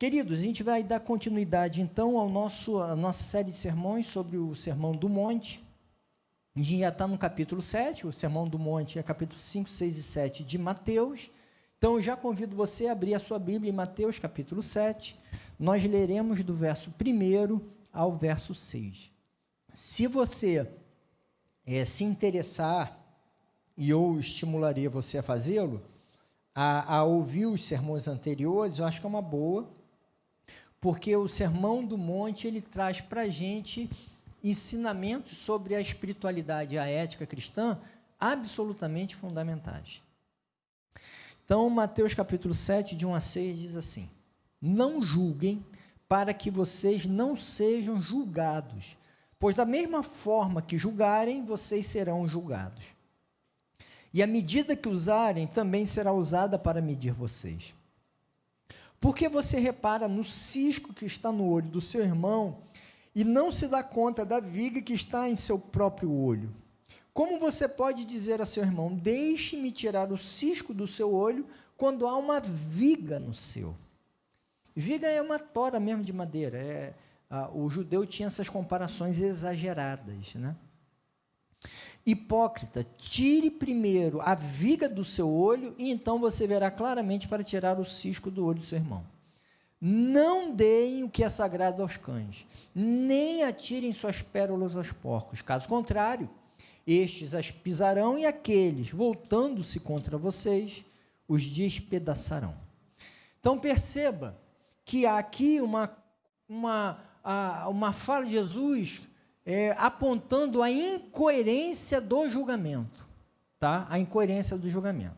Queridos, a gente vai dar continuidade, então, à nossa série de sermões sobre o Sermão do Monte. A gente já está no capítulo 7, o Sermão do Monte é capítulo 5, 6 e 7 de Mateus. Então, eu já convido você a abrir a sua Bíblia em Mateus, capítulo 7. Nós leremos do verso 1 ao verso 6. Se você se interessar, e eu estimularia você a fazê-lo, a ouvir os sermões anteriores, eu acho que é uma boa, porque o Sermão do Monte, ele traz para a gente ensinamentos sobre a espiritualidade e a ética cristã absolutamente fundamentais. Então, Mateus capítulo 7, de 1 a 6, diz assim: não julguem para que vocês não sejam julgados, pois da mesma forma que julgarem, vocês serão julgados. E a medida que usarem também será usada para medir vocês. Por que você repara no cisco que está no olho do seu irmão e não se dá conta da viga que está em seu próprio olho? Como você pode dizer a seu irmão, deixe-me tirar o cisco do seu olho, quando há uma viga no seu? Viga é uma tora mesmo de madeira. O judeu tinha essas comparações exageradas, né? Hipócrita, tire primeiro a viga do seu olho, e então você verá claramente para tirar o cisco do olho do seu irmão. Não deem o que é sagrado aos cães, nem atirem suas pérolas aos porcos. Caso contrário, estes as pisarão, e aqueles, voltando-se contra vocês, os despedaçarão. Então perceba que há aqui uma fala de Jesus apontando a incoerência do julgamento, tá? A incoerência do julgamento.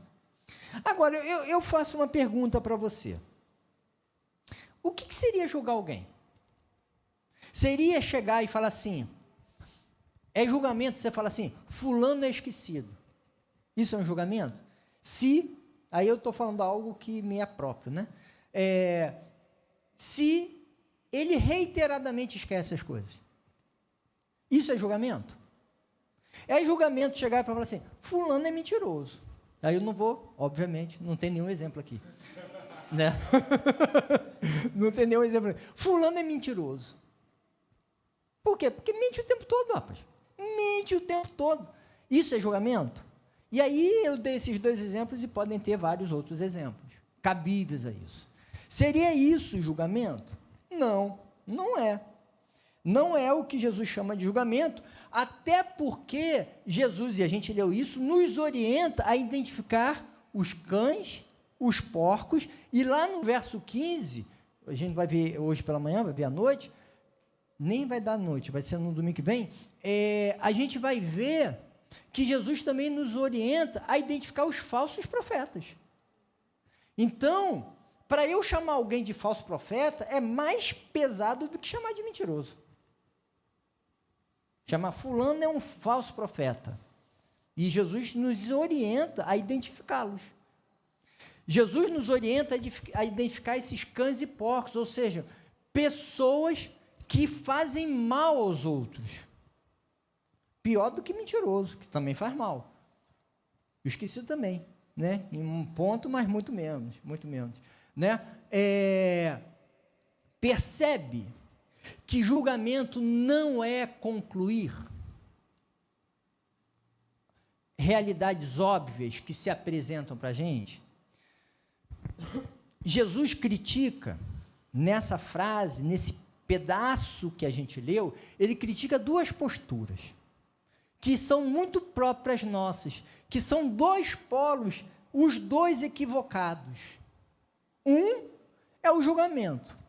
Agora, eu faço uma pergunta para você. O que seria julgar alguém? Seria chegar e falar assim, é julgamento, você fala assim, fulano é esquecido. Isso é um julgamento? Se, aí eu estou falando algo que me é próprio, né? Se ele reiteradamente esquece as coisas. Isso é julgamento? É julgamento chegar e falar assim, fulano é mentiroso. Aí eu não vou, obviamente, não tem nenhum exemplo aqui. Né? Não tem nenhum exemplo aqui. Fulano é mentiroso. Por quê? Porque mente o tempo todo, rapaz. Mente o tempo todo. Isso é julgamento? E aí eu dei esses dois exemplos e podem ter vários outros exemplos cabíveis a isso. Seria isso julgamento? Não, não é. Não é o que Jesus chama de julgamento, até porque Jesus, e a gente leu isso, nos orienta a identificar os cães, os porcos, e lá no verso 15, a gente vai ver hoje pela manhã, vai ver à noite, nem vai dar à noite, vai ser no domingo que vem, a gente vai ver que Jesus também nos orienta a identificar os falsos profetas. Então, para eu chamar alguém de falso profeta, é mais pesado do que chamar de mentiroso. Chamar fulano é um falso profeta. E Jesus nos orienta a identificá-los. Jesus nos orienta a identificar esses cães e porcos, ou seja, pessoas que fazem mal aos outros. Pior do que mentiroso, que também faz mal. Eu esqueci também, né? Em um ponto, mas muito menos, né? Percebe que julgamento não é concluir realidades óbvias que se apresentam para a gente. Jesus critica, nessa frase, nesse pedaço que a gente leu, ele critica duas posturas, que são muito próprias nossas, que são dois polos, os dois equivocados. Um é o julgamento.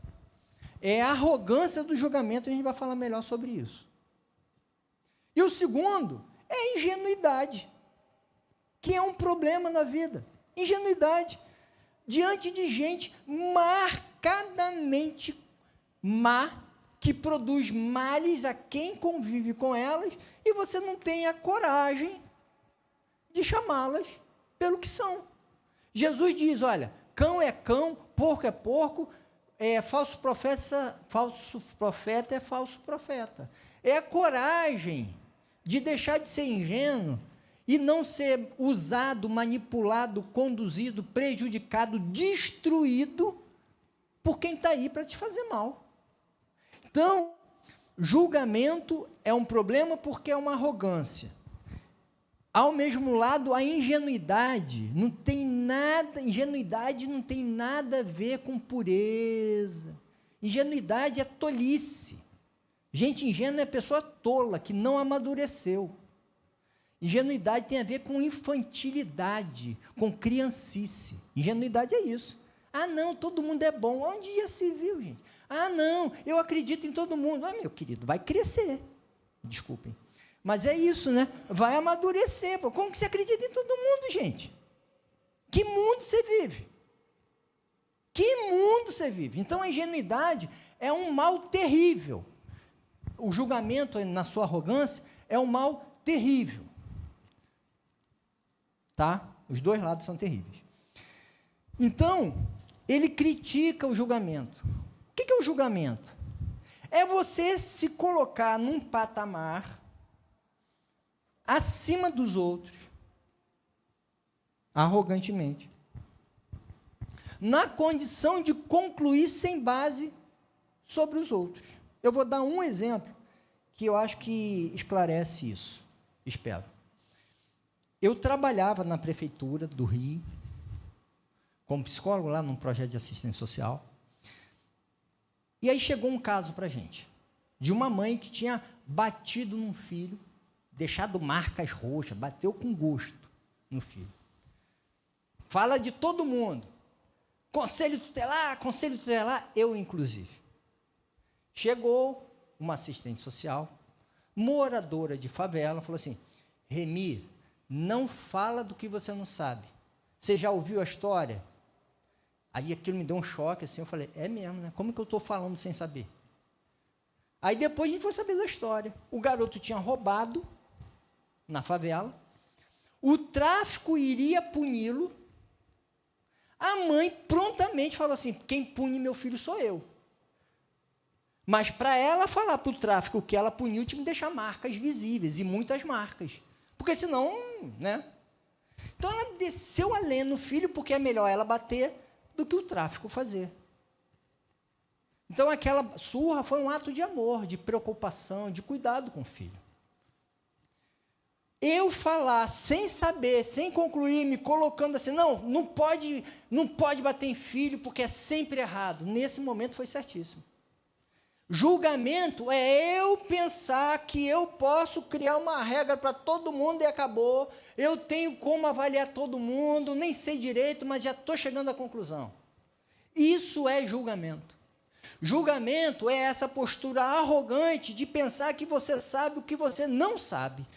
É a arrogância do julgamento, a gente vai falar melhor sobre isso. E o segundo é a ingenuidade, que é um problema na vida. Ingenuidade, diante de gente marcadamente má, que produz males a quem convive com elas, e você não tem a coragem de chamá-las pelo que são. Jesus diz, olha, cão é cão, porco é porco, falso profeta é falso profeta. É a coragem de deixar de ser ingênuo e não ser usado, manipulado, conduzido, prejudicado, destruído por quem está aí para te fazer mal. Então, julgamento é um problema porque é uma arrogância. Ao mesmo lado, a ingenuidade não tem nada a ver com pureza. Ingenuidade é tolice. Gente ingênua é pessoa tola, que não amadureceu. Ingenuidade tem a ver com infantilidade, com criancice. Ingenuidade é isso. Ah, não, todo mundo é bom. Onde já se viu, gente? Ah, não, eu acredito em todo mundo. Ah, meu querido, vai crescer. Desculpem. Mas é isso, né? Vai amadurecer. Pô. Como que você acredita em todo mundo, gente? Que mundo você vive? Que mundo você vive? Então, a ingenuidade é um mal terrível. O julgamento, na sua arrogância, é um mal terrível. Tá? Os dois lados são terríveis. Então, ele critica o julgamento. O que é o julgamento? É você se colocar num patamar acima dos outros, arrogantemente, na condição de concluir sem base sobre os outros. Eu vou dar um exemplo que eu acho que esclarece isso, espero. Eu trabalhava na prefeitura do Rio, como psicólogo lá num projeto de assistência social, e aí chegou um caso para a gente, de uma mãe que tinha batido num filho, deixado marcas roxas, bateu com gosto no filho. Fala de todo mundo. Conselho tutelar, eu inclusive. Chegou uma assistente social, moradora de favela, falou assim, Remi, não fala do que você não sabe. Você já ouviu a história? Aí aquilo me deu um choque, assim, eu falei, é mesmo, né? Como que eu estou falando sem saber? Aí depois a gente foi saber da história. O garoto tinha roubado na favela, o tráfico iria puni-lo, a mãe prontamente falou assim, quem pune meu filho sou eu. Mas para ela falar para o tráfico que ela puniu, tinha que deixar marcas visíveis, e muitas marcas, porque senão, né? Então ela desceu a lenha no filho, porque é melhor ela bater do que o tráfico fazer. Então aquela surra foi um ato de amor, de preocupação, de cuidado com o filho. Eu falar sem saber, sem concluir, me colocando assim, não pode bater em filho, porque é sempre errado. Nesse momento foi certíssimo. Julgamento é eu pensar que eu posso criar uma regra para todo mundo e acabou, eu tenho como avaliar todo mundo, nem sei direito, mas já estou chegando à conclusão. Isso é julgamento. Julgamento é essa postura arrogante de pensar que você sabe o que você não sabe.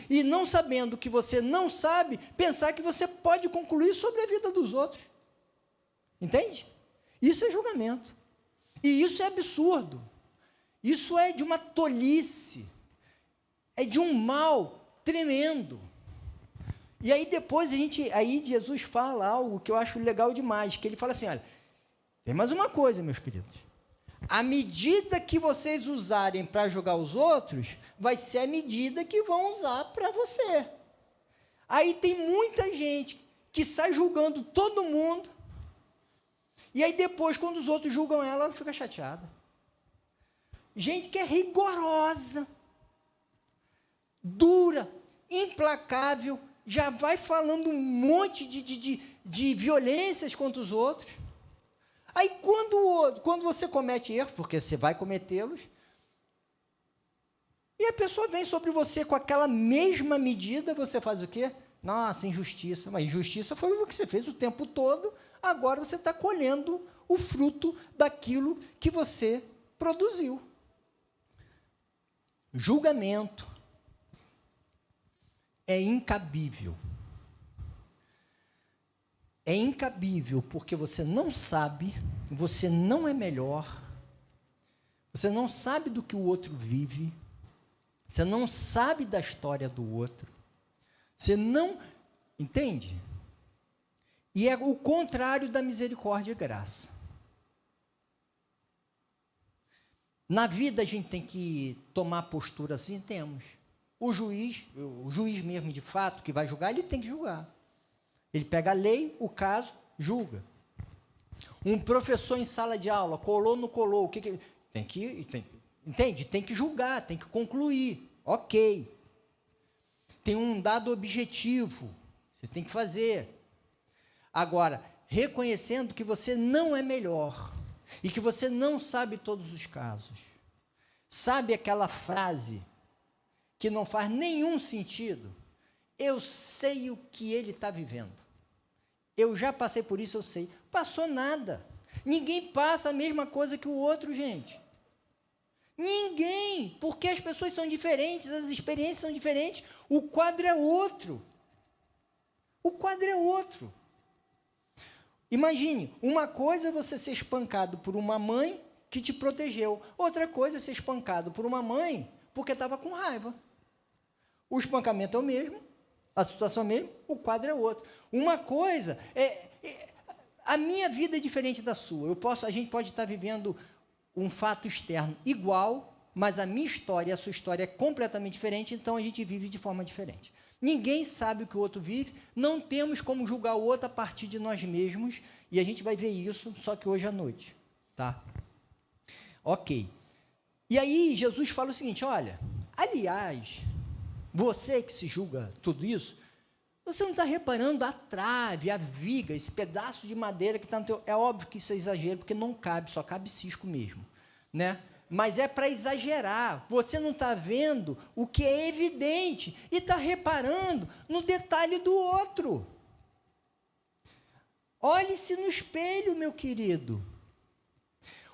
E não sabendo o que você não sabe, pensar que você pode concluir sobre a vida dos outros. Entende? Isso é julgamento. E isso é absurdo. Isso é de uma tolice. É de um mal tremendo. E aí depois aí Jesus fala algo que eu acho legal demais, que ele fala assim, olha, tem mais uma coisa, meus queridos. A medida que vocês usarem para julgar os outros, vai ser a medida que vão usar para você. Aí tem muita gente que sai julgando todo mundo, e aí depois, quando os outros julgam ela fica chateada. Gente que é rigorosa, dura, implacável, já vai falando um monte de violências contra os outros. Aí, quando você comete erros, porque você vai cometê-los, e a pessoa vem sobre você com aquela mesma medida, você faz o quê? Nossa, injustiça. Mas injustiça foi o que você fez o tempo todo, agora você está colhendo o fruto daquilo que você produziu. Julgamento é incabível. É incabível porque você não sabe, você não é melhor, você não sabe do que o outro vive, você não sabe da história do outro, você não entende? E é o contrário da misericórdia e graça. Na vida a gente tem que tomar postura assim, temos. O juiz mesmo de fato que vai julgar, ele tem que julgar. Ele pega a lei, o caso, julga. Um professor em sala de aula, colou, não colou, entende? Tem que julgar, tem que concluir. Ok. Tem um dado objetivo, você tem que fazer. Agora, reconhecendo que você não é melhor e que você não sabe todos os casos. Sabe aquela frase que não faz nenhum sentido? Eu sei o que ele está vivendo. Eu já passei por isso, eu sei. Passou nada. Ninguém passa a mesma coisa que o outro, gente. Ninguém, porque as pessoas são diferentes, as experiências são diferentes, o quadro é outro. O quadro é outro. Imagine, uma coisa é você ser espancado por uma mãe que te protegeu, outra coisa é ser espancado por uma mãe porque estava com raiva. O espancamento é o mesmo, a situação é a mesma, o quadro é outro. Uma coisa a minha vida é diferente da sua. A gente pode estar vivendo um fato externo igual, mas a minha história e a sua história é completamente diferente, então a gente vive de forma diferente. Ninguém sabe o que o outro vive, não temos como julgar o outro a partir de nós mesmos, e a gente vai ver isso só que hoje à noite, tá? Ok. E aí Jesus fala o seguinte, olha, aliás, você que se julga tudo isso, você não está reparando a trave, a viga, esse pedaço de madeira que está no teu... É óbvio que isso é exagero, porque não cabe, só cabe cisco mesmo, né? Mas é para exagerar. Você não está vendo o que é evidente e está reparando no detalhe do outro. Olhe-se no espelho, meu querido.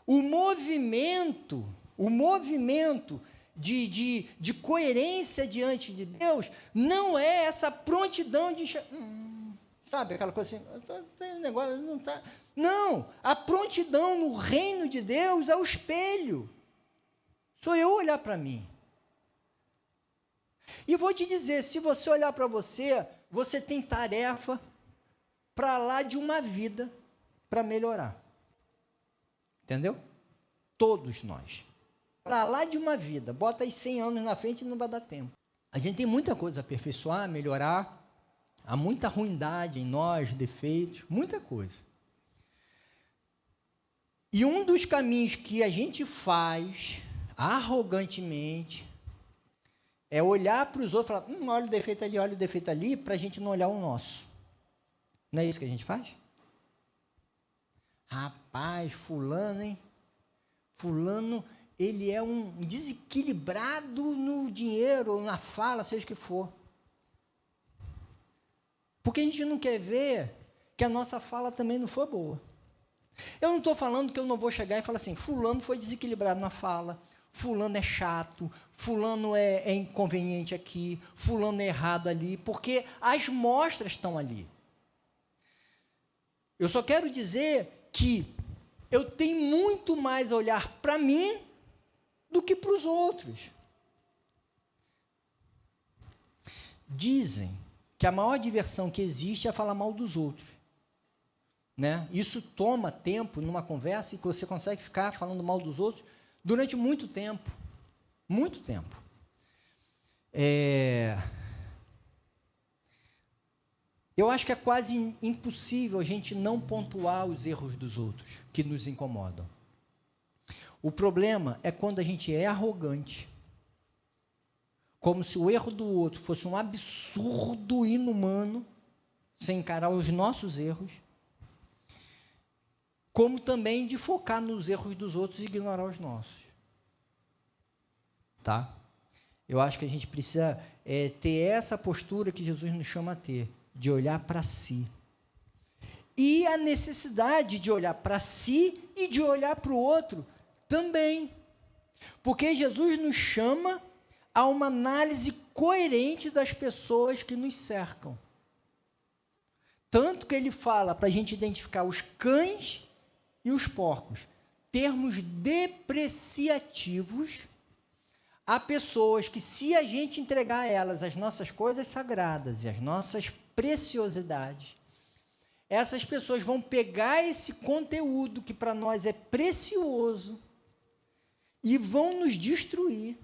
O movimento de coerência diante de Deus não é essa prontidão de... sabe, aquela coisa assim, tem um negócio, não está... Não, a prontidão no reino de Deus é o espelho. Sou eu olhar para mim. E vou te dizer, se você olhar para você, você tem tarefa para lá de uma vida para melhorar. Entendeu? Todos nós. Para lá de uma vida. Bota aí 100 anos na frente e não vai dar tempo. A gente tem muita coisa a aperfeiçoar, melhorar. Há muita ruindade em nós, defeitos, muita coisa. E um dos caminhos que a gente faz arrogantemente é olhar para os outros e falar, olha o defeito ali, para a gente não olhar o nosso. Não é isso que a gente faz? Rapaz, fulano, hein? Fulano, ele é um desequilibrado no dinheiro, na fala, seja o que for. Porque a gente não quer ver que a nossa fala também não foi boa. Eu não estou falando que eu não vou chegar e falar assim, fulano foi desequilibrado na fala, fulano é chato, fulano é inconveniente aqui, fulano é errado ali, porque as mostras estão ali. Eu só quero dizer que eu tenho muito mais a olhar para mim do que para os outros. Dizem que a maior diversão que existe é falar mal dos outros. Né? Isso toma tempo numa conversa e que você consegue ficar falando mal dos outros durante muito tempo. Muito tempo. Eu acho que é quase impossível a gente não pontuar os erros dos outros que nos incomodam. O problema é quando a gente é arrogante, como se o erro do outro fosse um absurdo inumano, sem encarar os nossos erros, como também de focar nos erros dos outros e ignorar os nossos. Tá? Eu acho que a gente precisa ter essa postura que Jesus nos chama a ter, de olhar para si. E a necessidade de olhar para si e de olhar para o outro também. Porque Jesus nos chama a uma análise coerente das pessoas que nos cercam. Tanto que ele fala para a gente identificar os cães e os porcos, termos depreciativos a pessoas que, se a gente entregar a elas as nossas coisas sagradas e as nossas preciosidades, essas pessoas vão pegar esse conteúdo que para nós é precioso e vão nos destruir,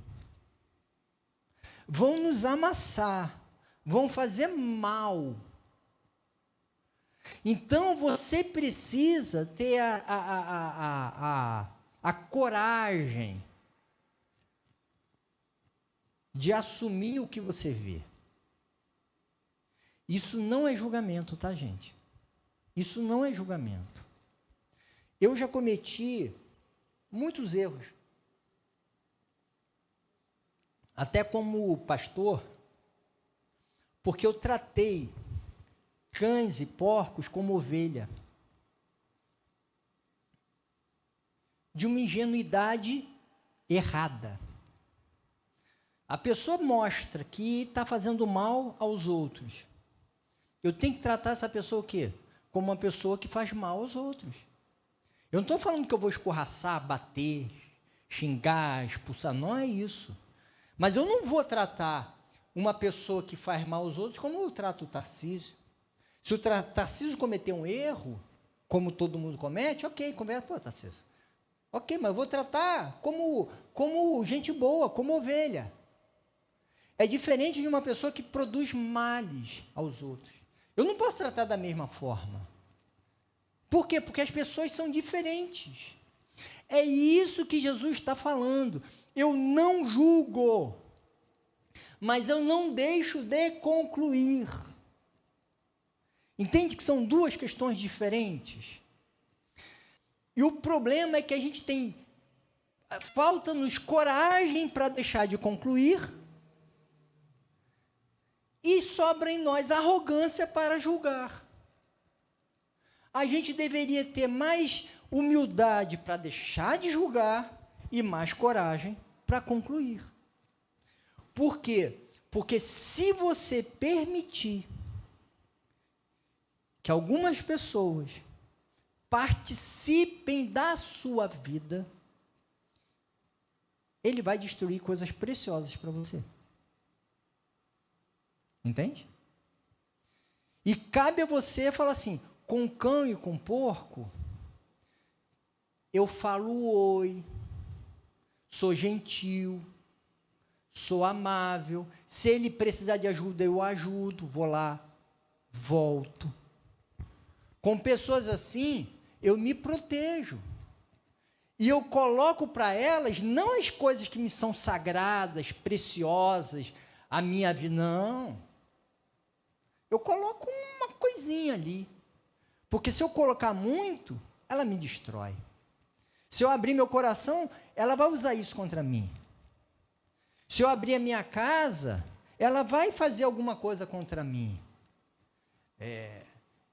vão nos amassar, vão fazer mal. Então, você precisa ter a coragem de assumir o que você vê. Isso não é julgamento, tá, gente? Isso não é julgamento. Eu já cometi muitos erros. Até como pastor, porque eu tratei cães e porcos como ovelha. De uma ingenuidade errada. A pessoa mostra que está fazendo mal aos outros. Eu tenho que tratar essa pessoa o quê? Como uma pessoa que faz mal aos outros. Eu não estou falando que eu vou escorraçar, bater, xingar, expulsar, não é isso. Mas eu não vou tratar uma pessoa que faz mal aos outros como eu trato o Tarcísio. Se o Tarcísio cometer um erro, como todo mundo comete, ok, conversa, pô, Tarcísio. Ok, mas eu vou tratar como gente boa, como ovelha. É diferente de uma pessoa que produz males aos outros. Eu não posso tratar da mesma forma. Por quê? Porque as pessoas são diferentes. É isso que Jesus está falando. Eu não julgo, mas eu não deixo de concluir. Entende que são duas questões diferentes? E o problema é que a gente tem, falta-nos coragem para deixar de concluir, e sobra em nós arrogância para julgar. A gente deveria ter mais humildade para deixar de julgar e mais coragem para concluir. Por quê? Porque se você permitir que algumas pessoas participem da sua vida, ele vai destruir coisas preciosas para você. Entende? E cabe a você falar assim, com cão e com porco, eu falo oi, sou gentil, sou amável, se ele precisar de ajuda, eu ajudo, vou lá, volto. Com pessoas assim, eu me protejo. E eu coloco para elas, não as coisas que me são sagradas, preciosas, a minha vida, não. Eu coloco uma coisinha ali. Porque se eu colocar muito, ela me destrói. Se eu abrir meu coração, ela vai usar isso contra mim. Se eu abrir a minha casa, ela vai fazer alguma coisa contra mim.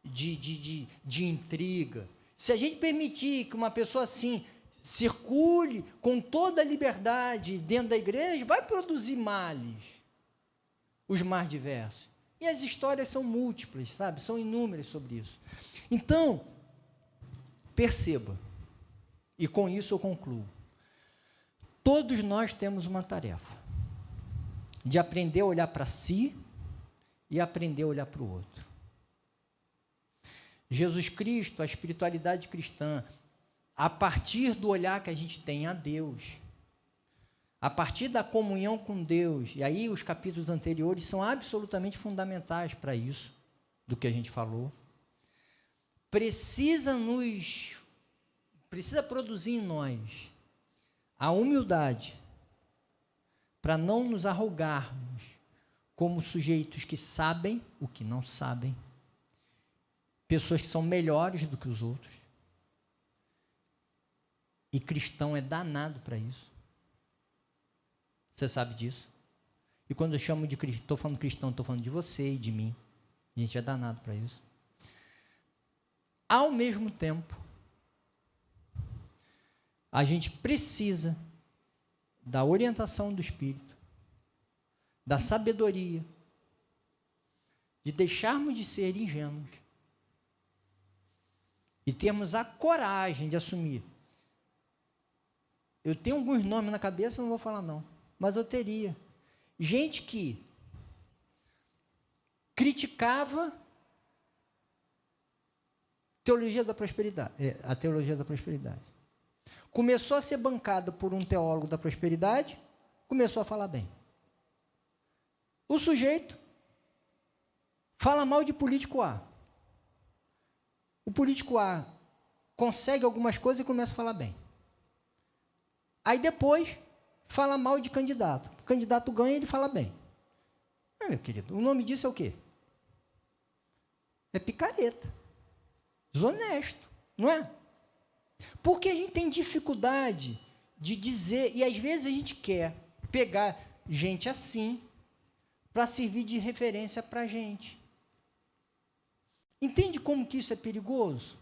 De intriga. Se a gente permitir que uma pessoa assim circule com toda a liberdade dentro da igreja, vai produzir males, os mais diversos. E as histórias são múltiplas, sabe? São inúmeras sobre isso. Então, perceba, e com isso eu concluo, todos nós temos uma tarefa de aprender a olhar para si e aprender a olhar para o outro. Jesus Cristo, a espiritualidade cristã, a partir do olhar que a gente tem a Deus, a partir da comunhão com Deus, e aí os capítulos anteriores são absolutamente fundamentais para isso, do que a gente falou, precisa produzir em nós a humildade para não nos arrogarmos como sujeitos que sabem o que não sabem, pessoas que são melhores do que os outros. E cristão é danado para isso. Você sabe disso? E quando eu chamo de cristão, estou falando cristão, estou falando de você e de mim. A gente é danado para isso. Ao mesmo tempo, a gente precisa da orientação do Espírito, da sabedoria, de deixarmos de ser ingênuos e termos a coragem de assumir. Eu tenho alguns nomes na cabeça, não vou falar não, mas eu teria. Gente que criticava teologia da prosperidade, a teologia da prosperidade. Começou a ser bancada por um teólogo da prosperidade, começou a falar bem. O sujeito fala mal de político A. O político A consegue algumas coisas e começa a falar bem. Aí depois fala mal de candidato. O candidato ganha e ele fala bem. Meu querido, o nome disso é o quê? É picareta. Desonesto, não é? Porque a gente tem dificuldade de dizer, e às vezes a gente quer pegar gente assim para servir de referência para a gente. Entende como que isso é perigoso?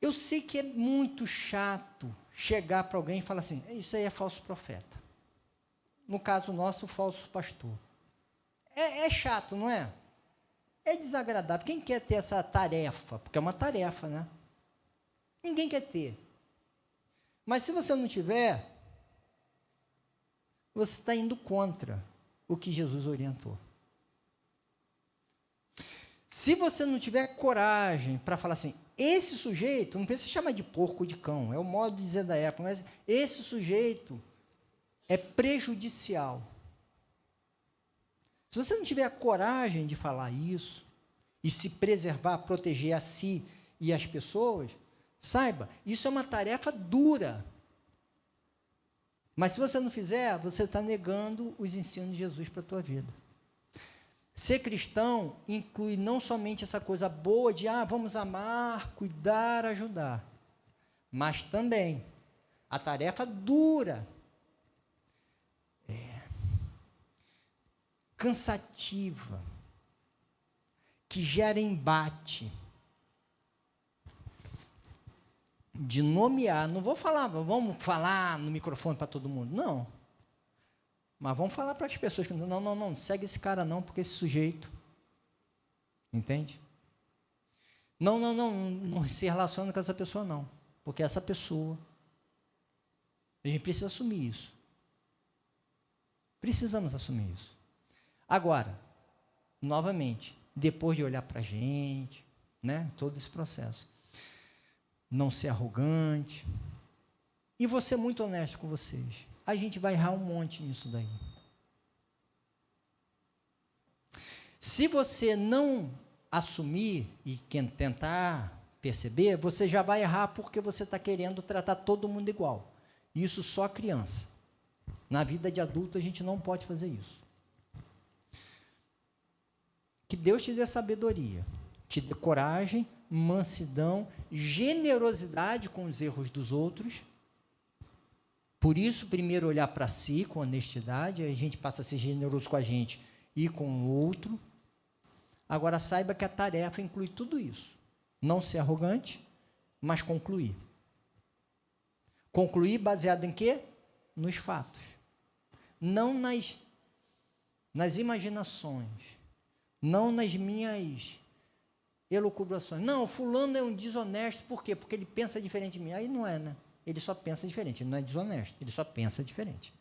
Eu sei que é muito chato chegar para alguém e falar assim, isso aí é falso profeta. No caso nosso, falso pastor. É chato, não é? É desagradável. Quem quer ter essa tarefa? Porque é uma tarefa, né? Ninguém quer ter. Mas se você não tiver, você está indo contra o que Jesus orientou. Se você não tiver coragem para falar assim, esse sujeito, não precisa chamar de porco ou de cão, é o modo de dizer da época, mas esse sujeito é prejudicial. Se você não tiver a coragem de falar isso, e se preservar, proteger a si e as pessoas, saiba, isso é uma tarefa dura. Mas se você não fizer, você está negando os ensinos de Jesus para a tua vida. Ser cristão inclui não somente essa coisa boa de, vamos amar, cuidar, ajudar, mas também a tarefa dura, cansativa, que gera embate, de nomear, não vou falar, vamos falar no microfone para todo mundo, não. Mas vamos falar para as pessoas que não, segue esse cara não, porque esse sujeito, entende? Não se relaciona com essa pessoa não, porque essa pessoa, a gente precisa assumir isso. Precisamos assumir isso. Agora, novamente, depois de olhar para a gente, né, todo esse processo, não ser arrogante, e vou ser muito honesto com vocês, a gente vai errar um monte nisso daí. Se você não assumir e tentar perceber, você já vai errar porque você está querendo tratar todo mundo igual. Isso só a criança. Na vida de adulto a gente não pode fazer isso. Que Deus te dê sabedoria, te dê coragem, mansidão, generosidade com os erros dos outros. Por isso, primeiro olhar para si com honestidade, aí a gente passa a ser generoso com a gente e com o outro. Agora, saiba que a tarefa inclui tudo isso. Não ser arrogante, mas concluir. Concluir baseado em quê? Nos fatos. Não nas imaginações. Não nas minhas elucubrações. Não, fulano é um desonesto, por quê? Porque ele pensa diferente de mim. Aí não é, né? Ele só pensa diferente, ele não é desonesto, ele só pensa diferente.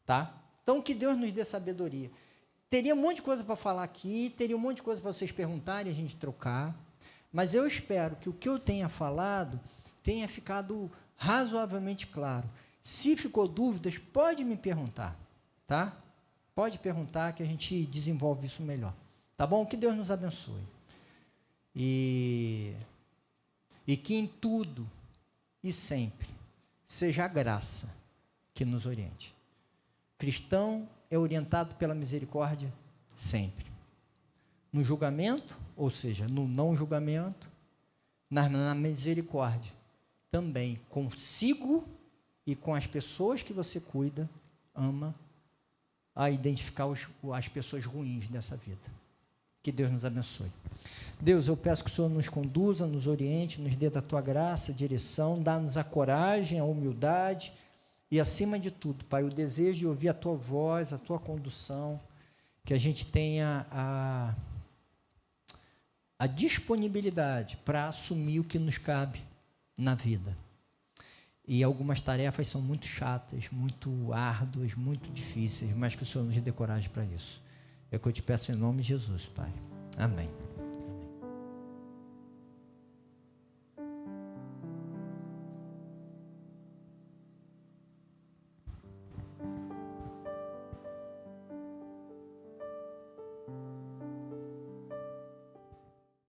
Tá? Então, que Deus nos dê sabedoria. Teria um monte de coisa para falar aqui, teria um monte de coisa para vocês perguntarem e a gente trocar, mas eu espero que o que eu tenha falado tenha ficado razoavelmente claro. Se ficou dúvidas, pode me perguntar, tá? Pode perguntar que a gente desenvolve isso melhor. Tá bom? Que Deus nos abençoe. E que em tudo e sempre seja a graça que nos oriente. Cristão é orientado pela misericórdia sempre. No julgamento, ou seja, no não julgamento, na misericórdia, também consigo e com as pessoas que você cuida, ama, a identificar as pessoas ruins dessa vida. Que Deus nos abençoe. Deus, eu peço que o Senhor nos conduza, nos oriente, nos dê da Tua graça, direção, dá-nos a coragem, a humildade e, acima de tudo, Pai, o desejo de ouvir a Tua voz, a Tua condução, que a gente tenha a disponibilidade para assumir o que nos cabe na vida. E algumas tarefas são muito chatas, muito árduas, muito difíceis, mas que o Senhor nos dê coragem para isso. É o que eu te peço em nome de Jesus, Pai. Amém.